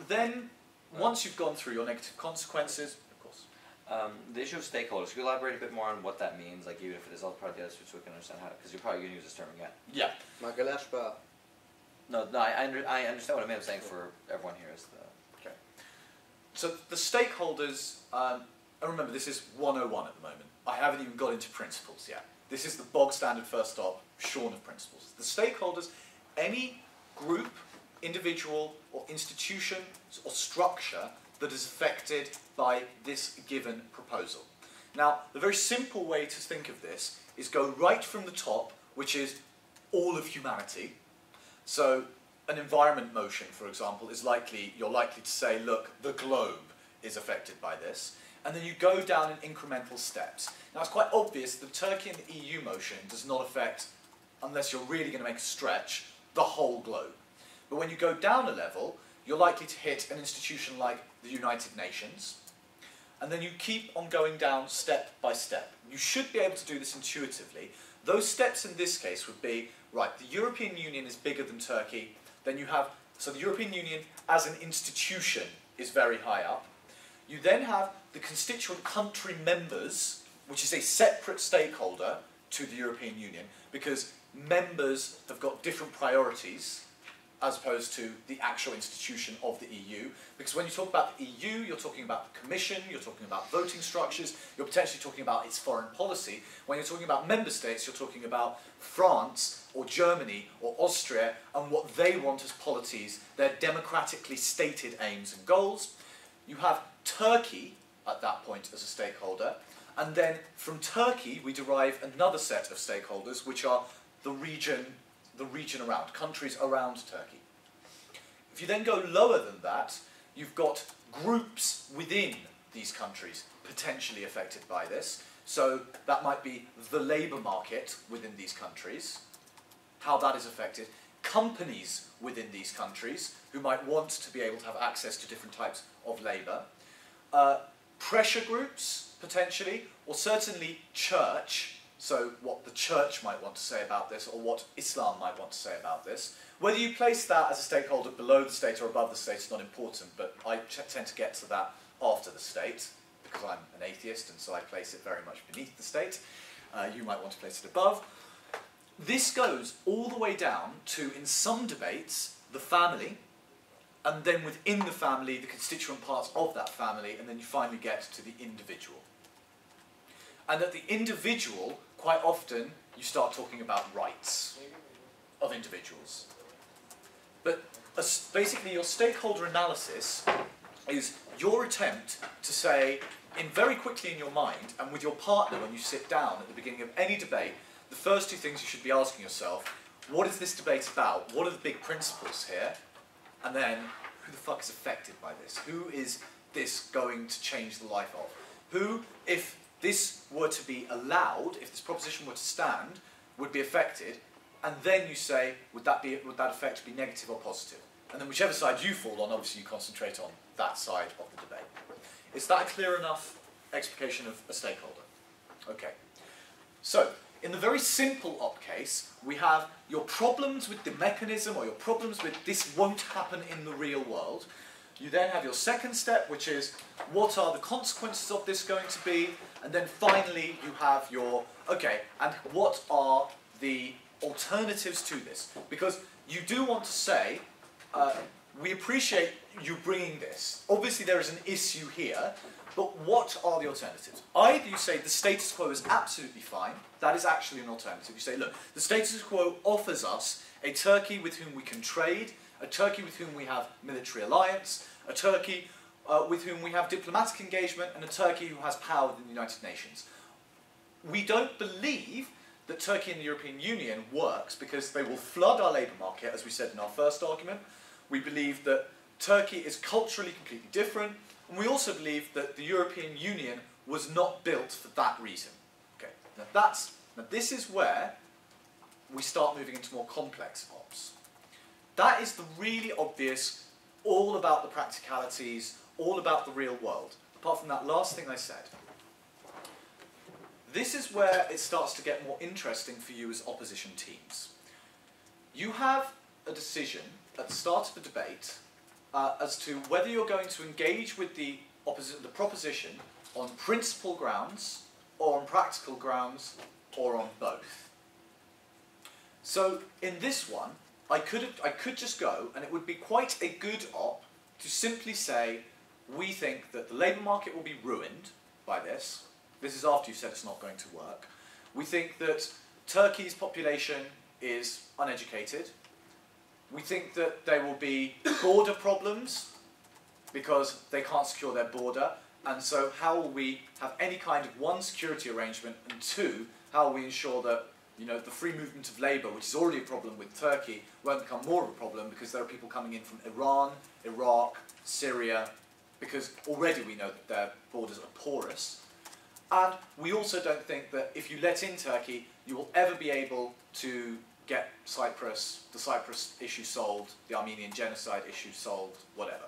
Then, once you've gone through your negative consequences, of course. The issue of stakeholders, could you elaborate a bit more on what that means, like even if it is all part of the others, so we can understand how, because you're probably going to use this term again. Yeah. No, I understand what I mean. I'm saying for everyone here is the... Okay. So the stakeholders, and remember this is 101 at the moment. I haven't even got into principles yet. This is the bog standard first stop, shorn of principles. The stakeholders, any group, individual or institution or structure that is affected by this given proposal. Now, the very simple way to think of this is go right from the top, which is all of humanity. So an environment motion, for example, is you're likely to say, look, the globe is affected by this. And then you go down in incremental steps. Now, it's quite obvious that Turkey and the EU motion does not affect, unless you're really going to make a stretch, the whole globe. But when you go down a level, you're likely to hit an institution like the United Nations. And then you keep on going down step by step. You should be able to do this intuitively. Those steps in this case would be, right, the European Union is bigger than Turkey. Then you have, so the European Union as an institution is very high up. You then have the constituent country members, which is a separate stakeholder to the European Union, because members have got different priorities as opposed to the actual institution of the EU. Because when you talk about the EU, you're talking about the Commission, you're talking about voting structures, you're potentially talking about its foreign policy. When you're talking about member states, you're talking about France or Germany or Austria and what they want as policies, their democratically stated aims and goals. You have Turkey at that point as a stakeholder, and then from Turkey we derive another set of stakeholders, which are the region around, countries around Turkey. If you then go lower than that, you've got groups within these countries potentially affected by this. So that might be the labour market within these countries, how that is affected, companies within these countries who might want to be able to have access to different types of labour, pressure groups potentially, or certainly church. So what the church might want to say about this, or what Islam might want to say about this. Whether you place that as a stakeholder below the state or above the state is not important, but I tend to get to that after the state, because I'm an atheist, and so I place it very much beneath the state. You might want to place it above. This goes all the way down to, in some debates, the family, and then within the family, the constituent parts of that family, and then you finally get to the individual. And at the individual, quite often, you start talking about rights of individuals. But basically your stakeholder analysis is your attempt to say, very quickly in your mind, and with your partner when you sit down at the beginning of any debate, the first two things you should be asking yourself, what is this debate about? What are the big principles here? And then, who the fuck is affected by this? Who is this going to change the life of? Who, if this were to be allowed, if this proposition were to stand, would be affected, and then you say, would that effect be negative or positive? And then whichever side you fall on, obviously you concentrate on that side of the debate. Is that a clear enough explication of a stakeholder? Okay. So, in the very simple op case, we have your problems with the mechanism, or your problems with this won't happen in the real world. You then have your second step, which is, what are the consequences of this going to be? And then finally, you have your, okay, and what are the alternatives to this? Because you do want to say, we appreciate you bringing this. Obviously, there is an issue here, but what are the alternatives? Either you say the status quo is absolutely fine, that is actually an alternative. You say, look, the status quo offers us a Turkey with whom we can trade, a Turkey with whom we have military alliance, a Turkey with whom we have diplomatic engagement, and a Turkey who has power within the United Nations. We don't believe that Turkey and the European Union works because they will flood our labour market, as we said in our first argument. We believe that Turkey is culturally completely different, and we also believe that the European Union was not built for that reason. Okay. Now this is where we start moving into more complex ops. That is the really obvious, all about the practicalities, all about the real world, apart from that last thing I said. This is where it starts to get more interesting for you as opposition teams. You have a decision at the start of the debate as to whether you're going to engage with the proposition on principle grounds, or on practical grounds, or on both. So in this one, I could just go, and it would be quite a good op to simply say, we think that the labour market will be ruined by this. This is after you've said it's not going to work. We think that Turkey's population is uneducated. We think that there will be border problems because they can't secure their border. And so how will we have any kind of one, security arrangement, and two, how will we ensure that the free movement of labour, which is already a problem with Turkey, won't become more of a problem because there are people coming in from Iran, Iraq, Syria, because already we know that their borders are porous. And we also don't think that if you let in Turkey, you will ever be able to get the Cyprus issue solved, the Armenian genocide issue solved, whatever.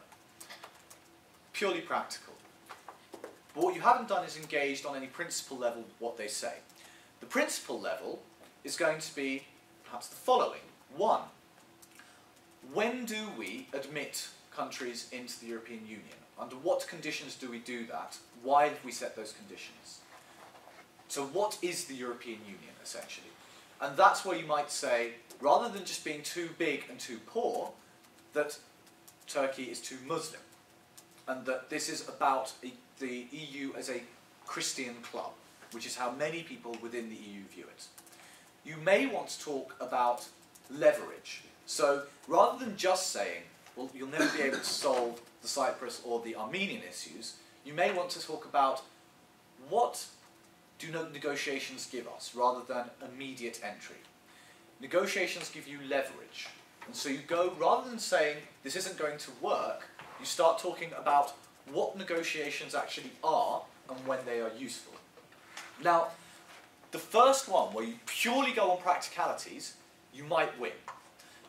Purely practical. But what you haven't done is engaged on any principle level what they say. The principle level is going to be perhaps the following. One, when do we admit countries into the European Union? Under what conditions do we do that? Why have we set those conditions? So what is the European Union, essentially? And that's where you might say, rather than just being too big and too poor, that Turkey is too Muslim, and that this is about the EU as a Christian club, which is how many people within the EU view it. You may want to talk about leverage. So rather than just saying, well, you'll never be able to solve the Cyprus or the Armenian issues, you may want to talk about what do negotiations give us, rather than immediate entry. Negotiations give you leverage. And so you go, rather than saying, this isn't going to work, you start talking about what negotiations actually are and when they are useful. Now, the first one, where you purely go on practicalities, you might win.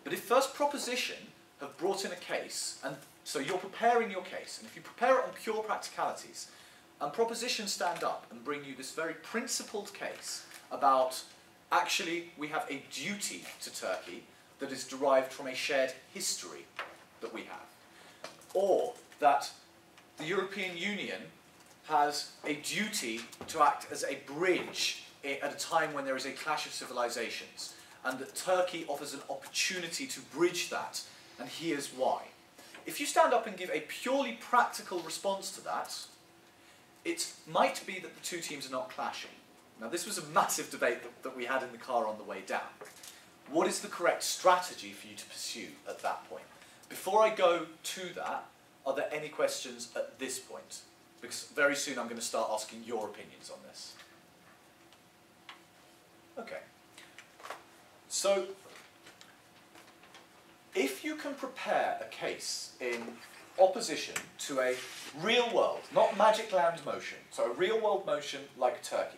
But if first proposition have brought in a case, and so you're preparing your case, and if you prepare it on pure practicalities, and propositions stand up and bring you this very principled case about, actually, we have a duty to Turkey that is derived from a shared history that we have, or that the European Union has a duty to act as a bridge at a time when there is a clash of civilizations, and that Turkey offers an opportunity to bridge that, and here's why. If you stand up and give a purely practical response to that, it might be that the two teams are not clashing. Now, this was a massive debate that we had in the car on the way down. What is the correct strategy for you to pursue at that point? Before I go to that, are there any questions at this point? Because very soon I'm going to start asking your opinions on this. Okay. So, if you can prepare a case in opposition to a real world, not magic land motion, so a real world motion like Turkey,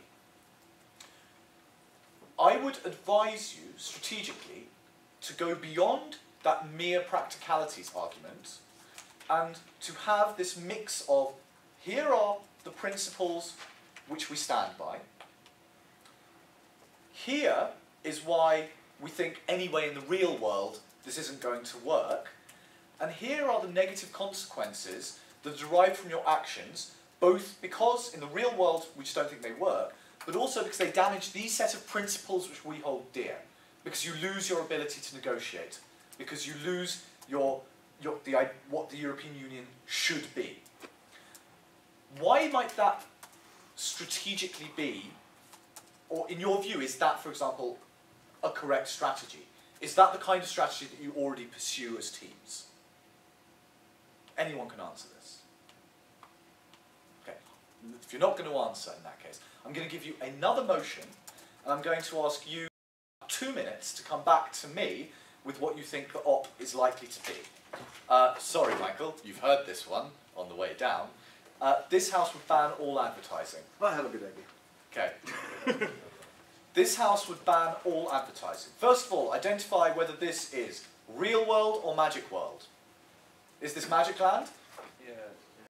I would advise you strategically to go beyond that mere practicalities argument and to have this mix of, here are the principles which we stand by, here is why we think anyway in the real world this isn't going to work, and here are the negative consequences that derive from your actions, both because in the real world we just don't think they work, but also because they damage these set of principles which we hold dear. Because you lose your ability to negotiate. Because you lose what the European Union should be. Why might that strategically be, or in your view, is that, for example, a correct strategy? Is that the kind of strategy that you already pursue as teams? Anyone can answer this. Okay. If you're not going to answer in that case, I'm going to give you another motion, and I'm going to ask you 2 minutes to come back to me with what you think the op is likely to be. Sorry, Michael, you've heard this one on the way down. This house would ban all advertising. I have a good idea. Okay. This house would ban all advertising. First of all, identify whether this is real world or magic world. Is this magic land?